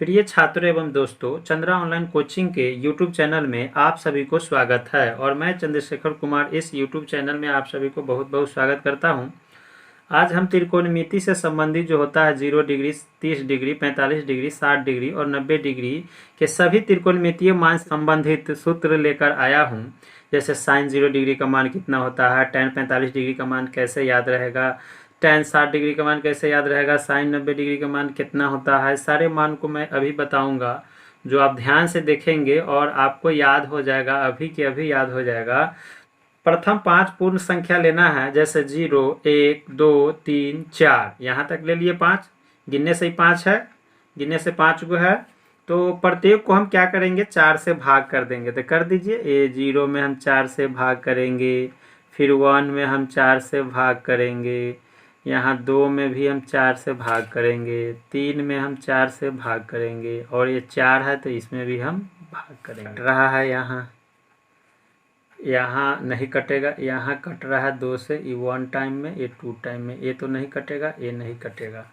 प्रिय छात्रों एवं दोस्तों, चंद्रा ऑनलाइन कोचिंग के यूट्यूब चैनल में आप सभी को स्वागत है और मैं चंद्रशेखर कुमार इस यूट्यूब चैनल में आप सभी को बहुत बहुत स्वागत करता हूं। आज हम त्रिकोणमिति से संबंधित जो होता है 0 डिग्री, 30 डिग्री, 45 डिग्री, 60 डिग्री और 90 डिग्री के सभी त्रिकोणमितीय मान से संबंधित सूत्र लेकर आया हूं। जैसे साइन 0 डिग्री का मान कितना होता है, tan 45 डिग्री का मान कैसे याद रहेगा, tan 60 डिग्री का मान कैसे याद रहेगा, साइन 90 डिग्री का मान कितना होता है। सारे मान को मैं अभी बताऊंगा, जो आप ध्यान से देखेंगे और आपको याद हो जाएगा, अभी के अभी याद हो जाएगा। प्रथम 5 पूर्ण संख्या लेना है, जैसे 0, 1, 2, 3, 4, यहाँ तक ले लिए 5। गिनने से ही 5 है, गिनने से 5 गो है। तो प्रत्येक को हम क्या करेंगे, 4 से भाग कर देंगे। तो कर दीजिए, ये 0 में हम 4 से भाग करेंगे, फिर 1 में हम 4 से भाग करेंगे, यहाँ 2 में भी हम 4 से भाग करेंगे, 3 में हम 4 से भाग करेंगे और ये 4 है तो इसमें भी हम भाग करेंगे। कट रहा है, यहाँ नहीं कटेगा, यहाँ कट रहा है 2 से, ये 1 टाइम में, ये 2 टाइम में, ये तो नहीं कटेगा, ये नहीं कटेगा।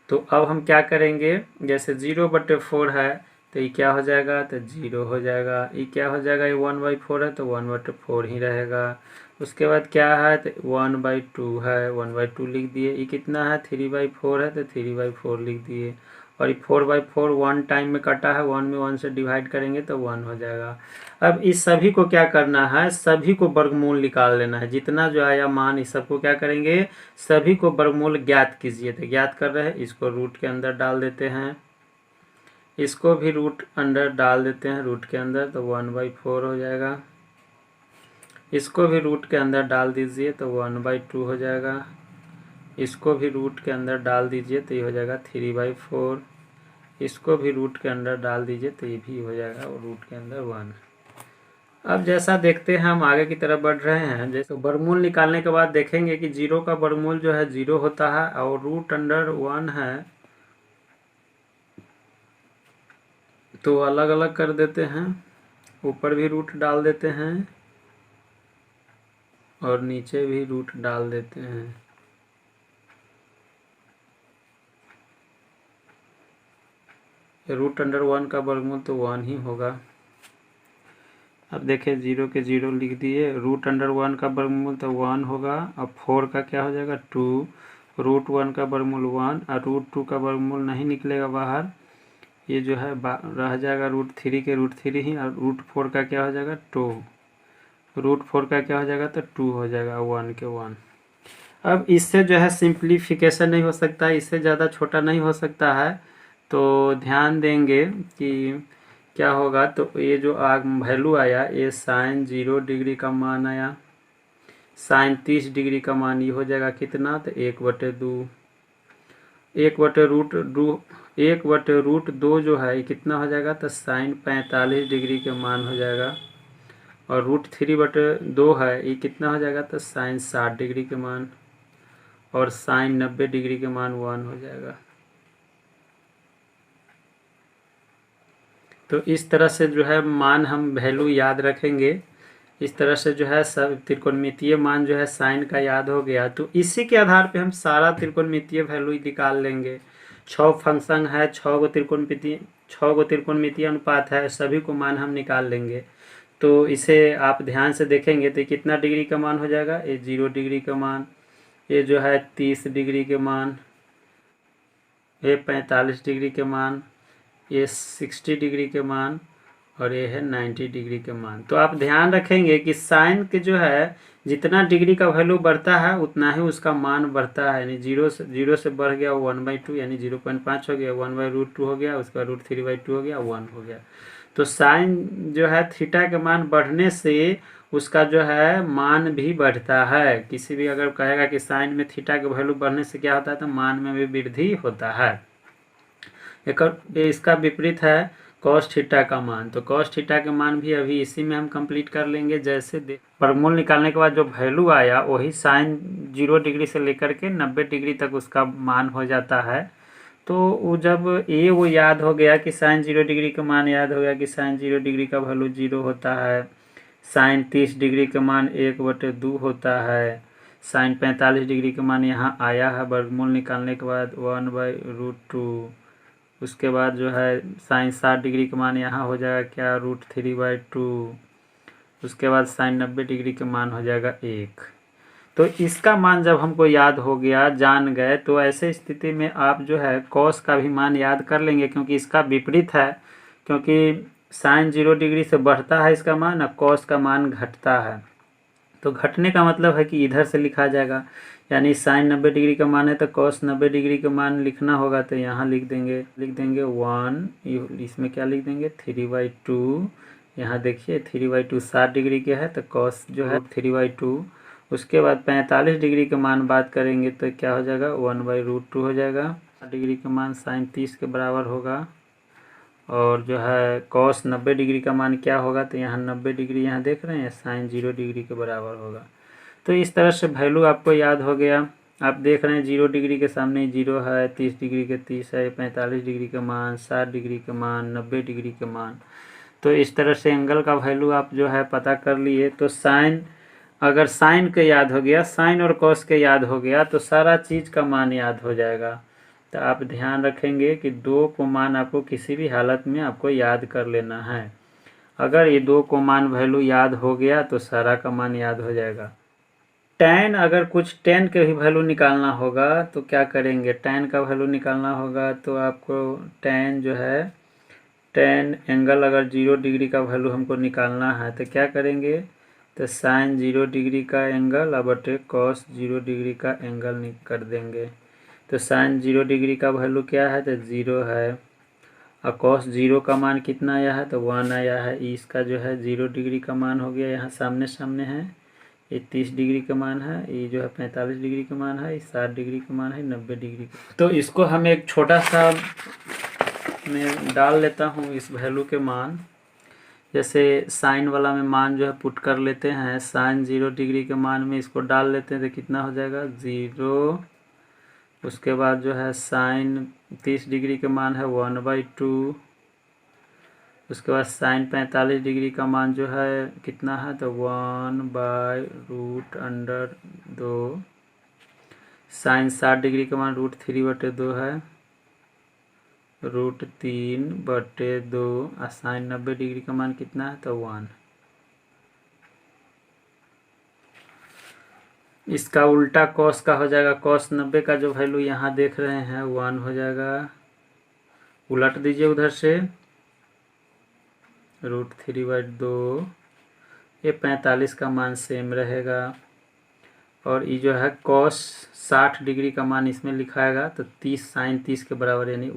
तो अब हम क्या करेंगे, जैसे 0/4 है तो ये क्या हो जाएगा, तो 0 हो जाएगा। ये क्या हो जाएगा, ये 1/4 है तो 1/4 ही रहेगा। उसके बाद क्या है, तो 1/2 है, 1/2 लिख दिए। ये कितना है, 3/4 है तो 3/4 लिख दिए। और ये 4/4 1 टाइम में कटा है, 1 में 1 से डिवाइड करेंगे तो 1 हो जाएगा। अब इस सभी को क्या करना है, सभी को वर्गमूल निकाल लेना है। जितना जो आया मान, इस सबको क्या करेंगे, सभी को वर्गमूल ज्ञात कीजिए। तो ज्ञात कर रहे हैं, इसको रूट के अंदर डाल देते हैं, इसको भी रूट अंदर डाल देते हैं, रूट के अंदर, तो 1/4 हो जाएगा। इसको भी रूट के अंदर डाल दीजिए तो 1/2 हो जाएगा। इसको भी रूट के अंदर डाल दीजिए तो ये हो जाएगा 3/4। इसको भी रूट के अंदर डाल दीजिए तो ये भी हो जाएगा और रूट के अंदर 1। अब जैसा देखते हैं, हम आगे की तरफ बढ़ रहे हैं। जैसे वर्गमूल निकालने के बाद देखेंगे कि 0 का वर्गमूल जो है 0 होता है और रूट अंडर 1 है तो अलग अलग कर देते हैं। ऊपर भी रूट डाल देते हैं और नीचे भी रूट डाल देते हैं। रूट अंडर 1 का वर्गमूल तो 1 ही होगा। अब देखें, 0 के 0 लिख दिए, रूट अंडर 1 का वर्गमूल तो 1 होगा। अब 4 का क्या हो जाएगा, 2। रूट 1 का वर्गमूल 1 और रूट 2 का वर्गमूल नहीं निकलेगा बाहर, ये जो है रह जाएगा रूट 3 के रूट 3 ही। और रूट 4 का क्या हो जाएगा, 2। रूट 4 का क्या हो जाएगा, तो 2 हो जाएगा, 1 के 1। अब इससे जो है सिंप्लीफिकेशन नहीं हो सकता, इससे ज़्यादा छोटा नहीं हो सकता है। तो ध्यान देंगे कि क्या होगा, तो ये जो वैल्यू आया, ये साइन 0 डिग्री का मान आया, साइन 30 डिग्री का मान ये हो जाएगा कितना, तो 1/2। 1/√2 जो है ये कितना हो जाएगा, तो साइन 45 डिग्री के मान हो जाएगा। और √3/2 है, ये कितना हो जाएगा, तो साइन 60 डिग्री के मान। और साइन 90 डिग्री के मान 1 हो जाएगा। तो इस तरह से जो है मान हम वैल्यू याद रखेंगे। इस तरह से जो है सब त्रिकोणमितीय मान जो है साइन का याद हो गया। तो इसी के आधार पे हम सारा त्रिकोणमितीय वैल्यू निकाल लेंगे। 6 फंक्शन है, 6 गो त्रिकोणमितीय अनुपात है, सभी को मान हम निकाल लेंगे। तो इसे आप ध्यान से देखेंगे तो कितना डिग्री का मान हो जाएगा, ये 0 डिग्री का मान, ये जो है 30 डिग्री के मान, ये 45 डिग्री के मान, ये 60 डिग्री के मान और ये है 90 डिग्री के मान। तो आप ध्यान रखेंगे कि साइन के जो है जितना डिग्री का वैल्यू बढ़ता है उतना ही उसका मान बढ़ता है। यानी 0 से बढ़ गया 1/2, यानी 0.5 हो गया, 1/√2 हो गया, उसका √3/2 हो गया, 1 हो गया। तो साइन जो है थीटा के मान बढ़ने से उसका जो है मान भी बढ़ता है। किसी भी अगर कहेगा कि साइन में थीटा के वैल्यू बढ़ने से क्या होता है, तो मान में भी वृद्धि होता है। इसका विपरीत है कॉस थीटा का मान। तो कॉस थीटा के मान भी अभी इसी में हम कंप्लीट कर लेंगे। जैसे वर्गमूल निकालने के बाद जो वैल्यू आया वही साइन 0 डिग्री से लेकर के 90 डिग्री तक उसका मान हो जाता है। तो वो जब वो याद हो गया कि साइन 0 डिग्री का मान याद हो गया कि साइन 0 डिग्री का वैल्यू 0 होता है, साइन 30 डिग्री का मान 1/2 होता है, साइन 45 डिग्री का मान यहाँ आया है वर्गमूल निकालने के बाद 1/√2, उसके बाद जो है साइन 60 डिग्री का मान यहाँ हो जाएगा क्या, √3/2। उसके बाद साइन 90 डिग्री का मान हो जाएगा 1। तो इसका मान जब हमको याद हो गया, जान गए, तो ऐसे स्थिति में आप जो है कॉस का भी मान याद कर लेंगे, क्योंकि इसका विपरीत है। क्योंकि साइन 0 डिग्री से बढ़ता है इसका मान, और कॉस का मान घटता है। तो घटने का मतलब है कि इधर से लिखा जाएगा, यानी साइन 90 डिग्री का मान है तो कॉस 90 डिग्री का मान लिखना होगा। तो यहाँ लिख देंगे 1, इसमें क्या लिख देंगे 3/2। यहाँ देखिए 3/2 60 डिग्री के है, तो कॉस जो है 3/2। उसके बाद 45 डिग्री का मान बात करेंगे तो क्या हो जाएगा 1/√2 हो जाएगा। 60 डिग्री का मान साइन 30 के बराबर होगा। और जो है कॉस 90 डिग्री का मान क्या होगा, तो यहाँ 90 डिग्री यहाँ देख रहे हैं साइन 0 डिग्री के बराबर होगा। तो इस तरह से वैल्यू आपको याद हो गया। आप देख रहे हैं 0 डिग्री के सामने 0 है, 30 डिग्री के 30 है, 45 डिग्री का मान, 60 डिग्री का मान, 90 डिग्री का मान। तो इस तरह से एंगल का वैल्यू आप जो है पता कर लिए। तो साइन, अगर साइन के याद हो गया, साइन और कॉस के याद हो गया, तो सारा चीज़ का मान याद हो जाएगा। तो आप ध्यान रखेंगे कि 2 को मान आपको किसी भी हालत में आपको याद कर लेना है। अगर ये 2 को मान वैल्यू याद हो गया तो सारा का मान याद हो जाएगा। tan, अगर कुछ tan के भी वैल्यू निकालना होगा तो क्या करेंगे, tan का वैल्यू निकालना होगा तो आपको tan जो है, tan एंगल अगर 0 डिग्री का वैल्यू हमको निकालना है तो क्या करेंगे, तो साइन 0 डिग्री का एंगल अब बटे कॉस 0 डिग्री का एंगल कर देंगे। तो साइन 0 डिग्री का वैल्यू क्या है, तो 0 है, और कॉस 0 का मान कितना आया है, तो 1 आया है। इसका जो है 0 डिग्री का मान हो गया, यहाँ सामने सामने है। ये 30 डिग्री का मान है, ये जो है 45 डिग्री का मान है, ये 60 डिग्री का मान है, 90 डिग्री का। तो इसको हम एक छोटा सा मैं डाल लेता हूँ इस वैल्यू के मान। जैसे साइन वाला में मान जो है पुट कर लेते हैं, साइन 0 डिग्री के मान में इसको डाल लेते हैं तो कितना हो जाएगा 0। उसके बाद जो है साइन 30 डिग्री का मान है 1/2। उसके बाद साइन 45 डिग्री का मान जो है कितना है, तो 1/√2। साइन 60 डिग्री का मान √3/2 है, √3/2। और साइन 90 डिग्री का मान कितना है, तो 1। इसका उल्टा कॉस का हो जाएगा, कॉस 90 का जो वैल्यू यहाँ देख रहे हैं 1 हो जाएगा। उलट दीजिए उधर से, √3/2। ये 45 का मान सेम रहेगा। और ये जो है कॉस 60 डिग्री का मान इसमें लिखाएगा तो 30 साइन 30 के बराबर, यानी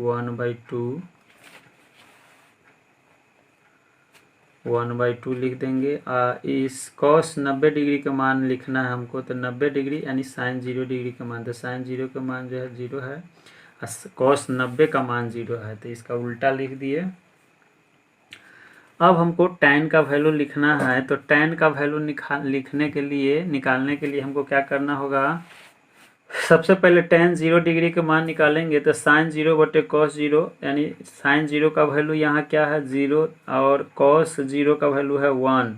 1/2 लिख देंगे। इस कॉस 90 डिग्री का मान लिखना है हमको, तो 90 डिग्री यानी साइन 0 डिग्री का मान, तो साइन 0 का मान जो है 0 है, कॉस 90 का मान 0 है, तो इसका उल्टा लिख दिए। अब हमको tan का वैल्यू लिखना है, तो tan का वैल्यू निकालने के लिए हमको क्या करना होगा, सबसे पहले tan 0 डिग्री के मान निकालेंगे तो साइन 0 बटे कॉस 0, यानी साइन 0 का वैल्यू यहाँ क्या है 0, और कॉस 0 का वैल्यू है 1।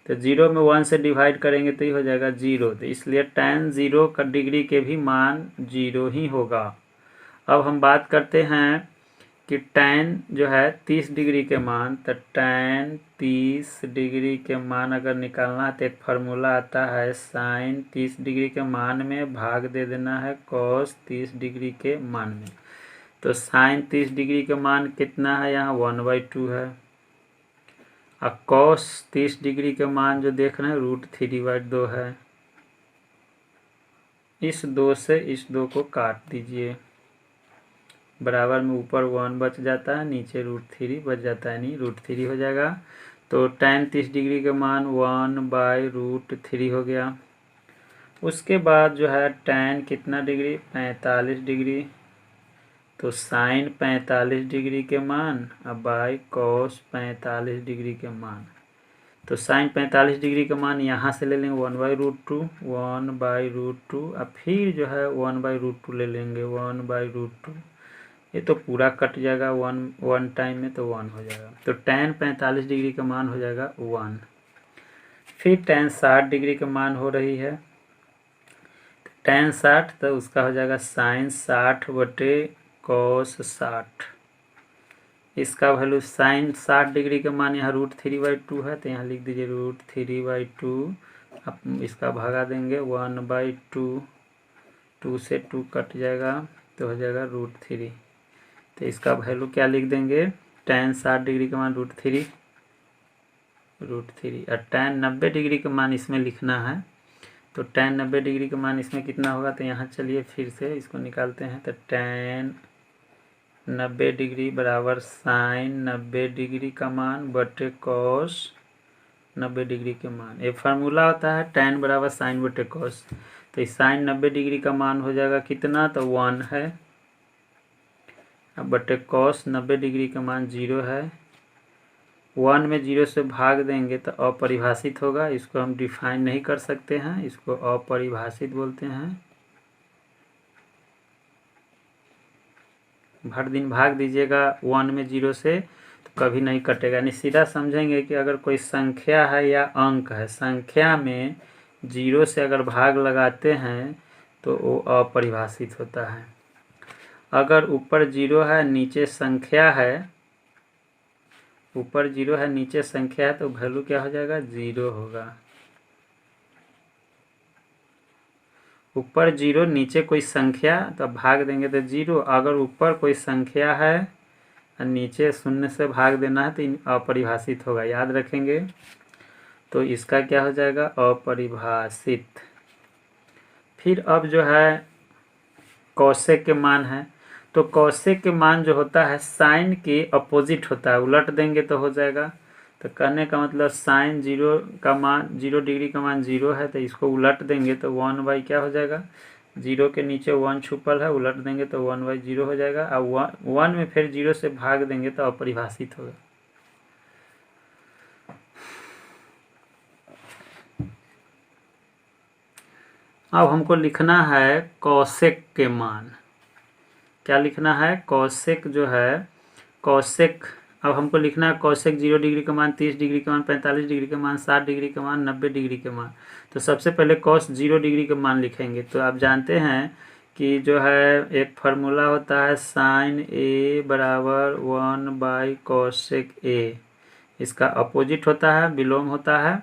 तो 0 में 1 से डिवाइड करेंगे तो ये हो जाएगा 0। तो इसलिए tan 0 का डिग्री के भी मान 0 ही होगा। अब हम बात करते हैं कि tan जो है 30 डिग्री के मान, तो tan 30 डिग्री के मान अगर निकालना है तो एक फार्मूला आता है, साइन 30 डिग्री के मान में भाग दे देना है कॉस 30 डिग्री के मान में। तो साइन 30 डिग्री के मान कितना है, यहाँ 1/2 है, और कॉस 30 डिग्री के मान जो देख रहे हैं √3/2 है। इस 2 से इस 2 को काट दीजिए, बराबर में ऊपर 1 बच जाता है, नीचे √3 बच जाता है, नहीं √3 हो जाएगा। तो tan 30 डिग्री का मान 1/√3 हो गया। उसके बाद जो है tan कितना डिग्री, 45 डिग्री, तो साइन 45 डिग्री के मान अब बाई कॉस 45 डिग्री के मान। तो साइन 45 डिग्री का मान यहाँ से ले लेंगे 1/√2, अब फिर जो है 1/√2 ले लेंगे 1/√2। ये तो पूरा कट जाएगा वन टाइम में, तो 1 हो जाएगा। तो tan 45 डिग्री का मान हो जाएगा 1। फिर tan 60 डिग्री का मान हो रही है, tan 60, तो उसका हो जाएगा साइन 60 बटे कॉस 60। इसका वैल्यू साइन 60 डिग्री का मान यहाँ √3/2 है, तो यहाँ लिख दीजिए √3/2। अब इसका भागा देंगे 1/2, 2 से 2 कट जाएगा तो हो जाएगा √3। तो इसका वैल्यू क्या लिख देंगे, tan 60 डिग्री का मान √3 और tan 90 डिग्री का मान इसमें लिखना है। तो tan 90 डिग्री का मान इसमें कितना होगा, तो यहाँ चलिए फिर से इसको निकालते हैं। तो tan 90 डिग्री बराबर साइन 90 डिग्री का मान बटे cos 90 डिग्री के मान। ये फार्मूला होता है tan बराबर साइन बटे cos। तो इस साइन 90 डिग्री का मान हो जाएगा कितना, तो 1 है। अब बटे cos 90 डिग्री का मान 0 है। 1 में 0 से भाग देंगे तो अपरिभाषित होगा, इसको हम डिफाइन नहीं कर सकते हैं, इसको अपरिभाषित बोलते हैं। भर दिन भाग दीजिएगा 1 में 0 से तो कभी नहीं कटेगा। यानी सीधा समझेंगे कि अगर कोई संख्या है या अंक है, संख्या में 0 से अगर भाग लगाते हैं तो वो अपरिभाषित होता है। अगर ऊपर 0 है नीचे संख्या है, ऊपर 0 है नीचे संख्या है, तो वैल्यू क्या हो जाएगा, 0 होगा। ऊपर 0 नीचे कोई संख्या तो भाग देंगे तो 0। अगर ऊपर कोई संख्या है और नीचे 0 से भाग देना है तो अपरिभाषित होगा, याद रखेंगे। तो इसका क्या हो जाएगा, अपरिभाषित। फिर अब जो है कौशिक के मान है, तो कौशिक के मान जो होता है साइन के अपोजिट होता है, उलट देंगे तो हो जाएगा। तो कहने का मतलब साइन 0 का मान 0 डिग्री का मान 0 है, तो इसको उलट देंगे तो 1 क्या हो जाएगा, 0 के नीचे 1 छुपल है, उलट देंगे तो 1/0 हो जाएगा। अब 1 में फिर 0 से भाग देंगे तो अपरिभाषित होगा। अब हमको लिखना है कौशिक के मान। क्या लिखना है, कौशिक जो है कौशिक। अब हमको लिखना है कौशिक 0 डिग्री का मान, 30 डिग्री का मान, 45 डिग्री का मान, 60 डिग्री का मान, 90 डिग्री का मान। तो सबसे पहले cos 0 डिग्री का मान लिखेंगे। तो आप जानते हैं कि जो है एक फार्मूला होता है साइन A बराबर 1/cosec A। इसका अपोजिट होता है, विलोम होता है।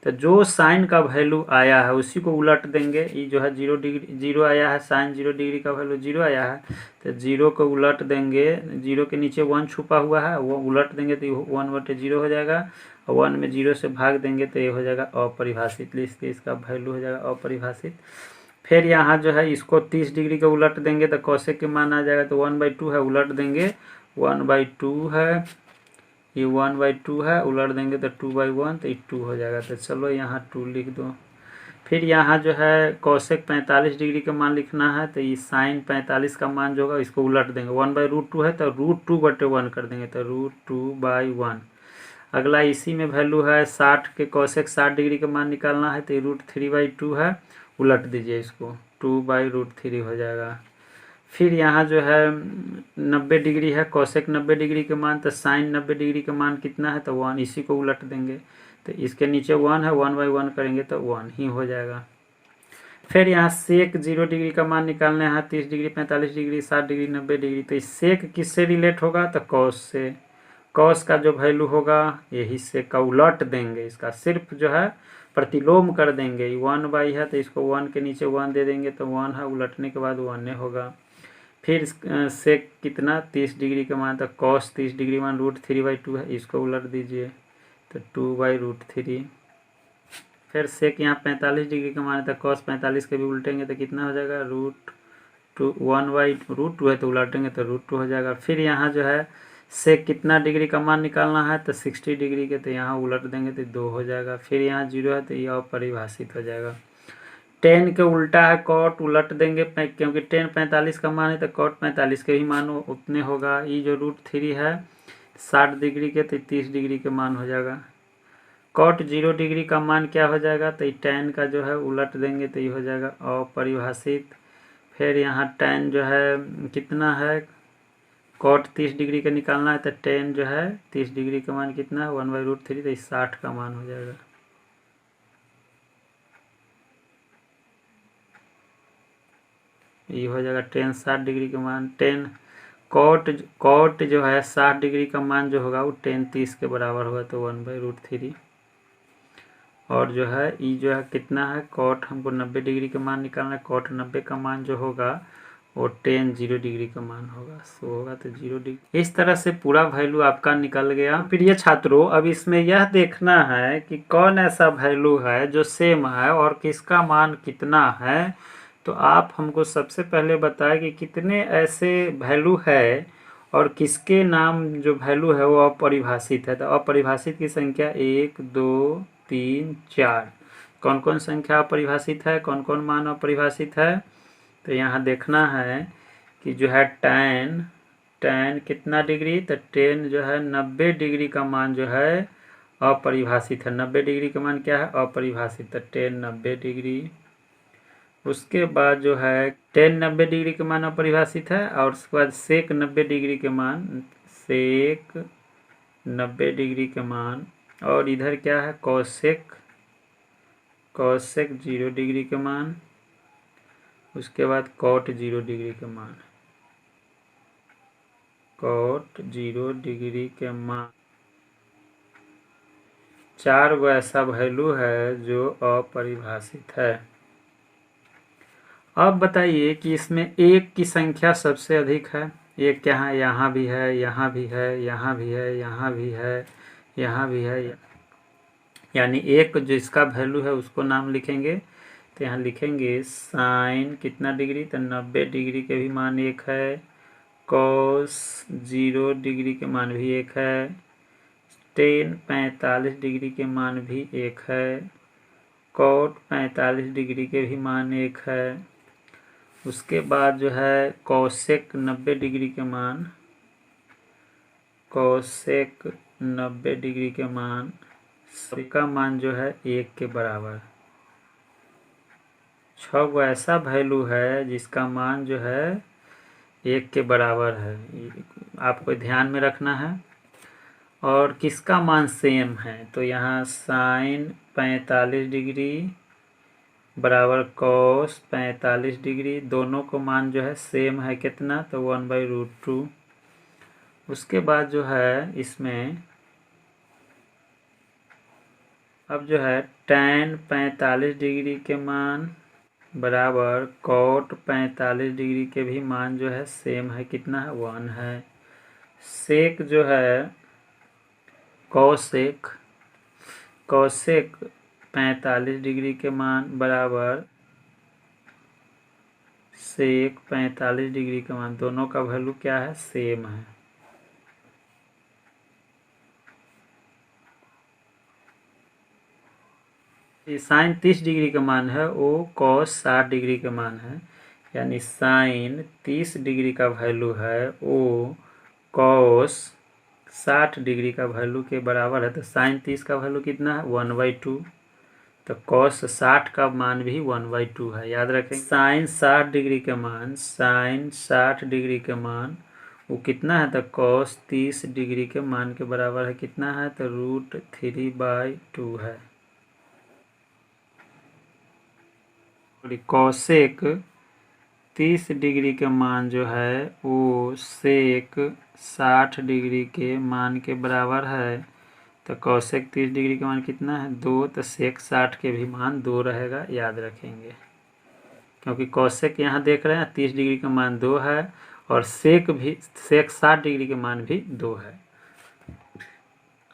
तो जो साइन का वैल्यू आया है उसी को उलट देंगे। ये जो है 0 डिग्री 0 आया है, साइन 0 डिग्री का वैल्यू 0 आया है, तो 0 को उलट देंगे। 0 के नीचे 1 छुपा हुआ है, वो उलट देंगे तो 1/0 हो जाएगा। और 1 में 0 से भाग देंगे तो ये हो जाएगा अपरिभाषित, इसलिए इसका वैल्यू हो जाएगा अपरिभाषित। फिर यहाँ जो है इसको 30 डिग्री का उलट देंगे तो कौशिक के मान आ जाएगा। तो 1/2 है, उलट देंगे 1/2 है, ये 1/2 है, उलट देंगे तो 2/1, तो ये 2 हो जाएगा। तो चलो यहाँ 2 लिख दो। फिर यहाँ जो है कौशिक 45 डिग्री का मान लिखना है, तो ये साइन 45 का मान जो होगा इसको उलट देंगे। 1/√2 है तो √2/1 कर देंगे, तो √2/1। अगला इसी में वैल्यू है 60 के कौशिक 60 डिग्री का मान निकालना है, तो ये √3/2 है, उलट दीजिए इसको, 2/√3 हो जाएगा। फिर यहाँ जो है 90 डिग्री है, कौशिक 90 डिग्री के मान, तो साइन 90 डिग्री का मान कितना है, तो 1, इसी को उलट देंगे। तो इसके नीचे 1 है, 1/1 करेंगे तो 1 ही हो जाएगा। फिर यहाँ सेक 0 डिग्री का मान निकालना है, 30 डिग्री 45 डिग्री 60 डिग्री 90 डिग्री। तो सेक किससे रिलेट होगा, तो कॉस से। कॉस का जो वैल्यू होगा यही सेक का उलट देंगे, इसका सिर्फ जो है प्रतिलोम कर देंगे। 1/, है तो इसको 1 के नीचे 1 दे देंगे तो 1 है, उलटने के बाद 1 होगा। फिर सेक कितना 30 डिग्री का मान, तो कॉस 30 डिग्री मान √3/2 है, इसको उलट दीजिए तो 2/√3। फिर सेक यहाँ 45 डिग्री का मान है, तो कॉस 45 के भी उल्टेंगे तो कितना हो जाएगा, √2 1/√2 है तो उलटेंगे तो √2 हो जाएगा। फिर यहाँ जो है सेक कितना डिग्री का मान निकालना है, तो 60 डिग्री के, तो यहाँ उलट देंगे तो 2 हो जाएगा। फिर यहाँ 0 है तो ये अपरिभाषित हो जाएगा। tan के उल्टा है कॉट, उलट देंगे क्योंकि tan 45 का मान है तो कॉट 45 के भी मान उतने होगा। ये जो √3 है 60 डिग्री के, तो 30 डिग्री के मान हो जाएगा। कॉट 0 डिग्री का मान क्या हो जाएगा, तो tan का जो है उलट देंगे तो ये हो जाएगा अपरिभाषित। फिर यहाँ tan जो है कितना है, कॉट 30 डिग्री का निकालना है, तो tan जो है 30 डिग्री का मान कितना है 1/√3, तो 60 का मान हो जाएगा। ये हो जाएगा tan 60 डिग्री का मान। tan कॉट जो है 60 डिग्री का मान जो होगा वो tan 30 के बराबर होगा, तो 1/√3। और जो है ई जो है कितना है, कॉट हमको 90 डिग्री का मान निकालना है, कॉट 90 का मान जो होगा वो tan 0 डिग्री का मान होगा, सो होगा तो 0 डिग्री। इस तरह से पूरा वैल्यू आपका निकल गया। प्रिय छात्रों, अब इसमें यह देखना है कि कौन ऐसा वैल्यू है जो सेम है और किसका मान कितना है। तो आप हमको सबसे पहले बताएं कि कितने ऐसे वैल्यू है और किसके नाम जो वैल्यू है वो अपरिभाषित है। तो अपरिभाषित की संख्या 1 2 3 4। कौन कौन संख्या अपरिभाषित है, कौन कौन मान अपरिभाषित है। तो यहाँ देखना है कि जो है tan कितना डिग्री, तो tan जो है 90 डिग्री का मान जो है अपरिभाषित है। 90 डिग्री का मान क्या है, अपरिभाषित, तो tan 90 डिग्री। उसके बाद जो है tan 90 डिग्री के मान अपरिभाषित है, और उसके बाद sec 90 डिग्री के मान, sec 90 डिग्री के मान, और इधर क्या है cosec 0 डिग्री के मान, उसके बाद cot 0 डिग्री के मान, cot 0 डिग्री के मान। 4 गो ऐसा वैल्यू है जो अपरिभाषित है। अब बताइए कि इसमें एक की संख्या सबसे अधिक है। एक क्या है, यहाँ भी है, यहाँ भी है, यहाँ भी है, यहाँ भी है, यहाँ भी है, यानी एक जिसका वैल्यू है उसको नाम लिखेंगे। तो यहाँ लिखेंगे साइन कितना डिग्री, तो 90 डिग्री के भी मान एक है, कॉस 0 डिग्री के मान भी एक है, टेन 45 डिग्री के मान भी एक है, कॉट 45 डिग्री के भी मान एक है। उसके बाद जो है कॉसेक 90 डिग्री के मान, कॉसेक 90 डिग्री के मान, सबका मान जो है 1 के बराबर। 6 गो ऐसा वैल्यू है जिसका मान जो है 1 के बराबर है, आपको ध्यान में रखना है। और किसका मान सेम है, तो यहाँ साइन 45 डिग्री बराबर कॉस 45 डिग्री, दोनों को मान जो है सेम है कितना, तो 1/√2। उसके बाद जो है इसमें अब जो है tan 45 डिग्री के मान बराबर कॉट 45 डिग्री के भी मान जो है सेम है कितना है, 1 है। सेक जो है कॉसेक 45 डिग्री के मान बराबर सेक 45 डिग्री का मान, दोनों का वैल्यू क्या है, सेम है। साइन 30 डिग्री का मान है वो कॉस 60 डिग्री का मान है, यानी साइन 30 डिग्री का वैल्यू है वो कॉस 60 डिग्री का वैल्यू के बराबर है। तो साइन 30 का वैल्यू कितना है, 1/2। तो कॉस 60 का मान भी 1/2 है, याद रखें। साइन 60 डिग्री के मान, साइन 60 डिग्री के मान वो कितना है, तो कॉस 30 डिग्री के मान के बराबर है, कितना है, तो √3/2 है। कॉसेक 30 डिग्री के मान जो है वो सेक 60 डिग्री के मान के बराबर है। तो कॉसेक 30 डिग्री का मान कितना है, 2, तो सेक 60 के भी मान 2 रहेगा, याद रखेंगे। क्योंकि कॉसेक यहाँ देख रहे हैं 30 डिग्री का मान 2 है और सेक 60 डिग्री के मान भी 2 है।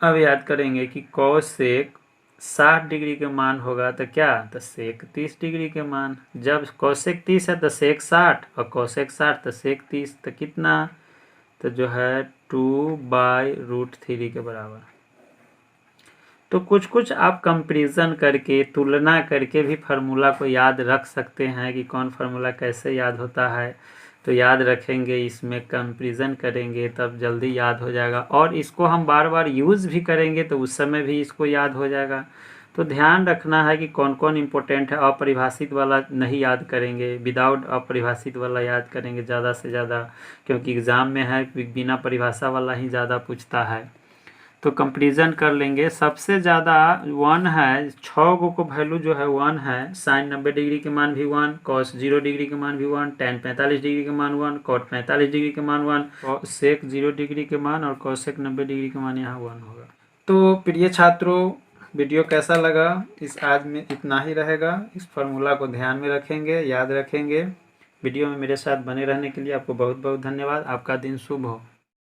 अब याद करेंगे कि कॉसेक 60 डिग्री के मान होगा तो क्या, तो सेक 30 डिग्री के मान। जब कॉसेक 30 है तो सेक 60 और कॉसेक 60 तो सेक 30, तो कितना, तो जो है 2/√3 के बराबर। तो कुछ कुछ आप कंपैरिजन करके, तुलना करके भी फार्मूला को याद रख सकते हैं कि कौन फार्मूला कैसे याद होता है। तो याद रखेंगे, इसमें कंपैरिजन करेंगे तब जल्दी याद हो जाएगा, और इसको हम बार बार यूज़ भी करेंगे तो उस समय भी इसको याद हो जाएगा। तो ध्यान रखना है कि कौन कौन इम्पोर्टेंट है। अपरिभाषित वाला नहीं याद करेंगे, विदाउट अपरिभाषित वाला याद करेंगे ज़्यादा से ज़्यादा, क्योंकि एग्ज़ाम में है बिना परिभाषा वाला ही ज़्यादा पूछता है। तो कंपेरिजन कर लेंगे। सबसे ज़्यादा 1 है, 6 को वैल्यू जो है 1 है। साइन 90 डिग्री के मान भी 1, कॉस 0 डिग्री के मान भी 1, टेन 45 डिग्री के मान 1, कॉट 45 डिग्री के मान 1, सेक 0 डिग्री के मान और कॉसेक 90 डिग्री के मान यहाँ 1 होगा। तो प्रिय छात्रों, वीडियो कैसा लगा? इस आज में इतना ही रहेगा। इस फार्मूला को ध्यान में रखेंगे, याद रखेंगे। वीडियो में मेरे साथ बने रहने के लिए आपको बहुत बहुत धन्यवाद। आपका दिन शुभ हो।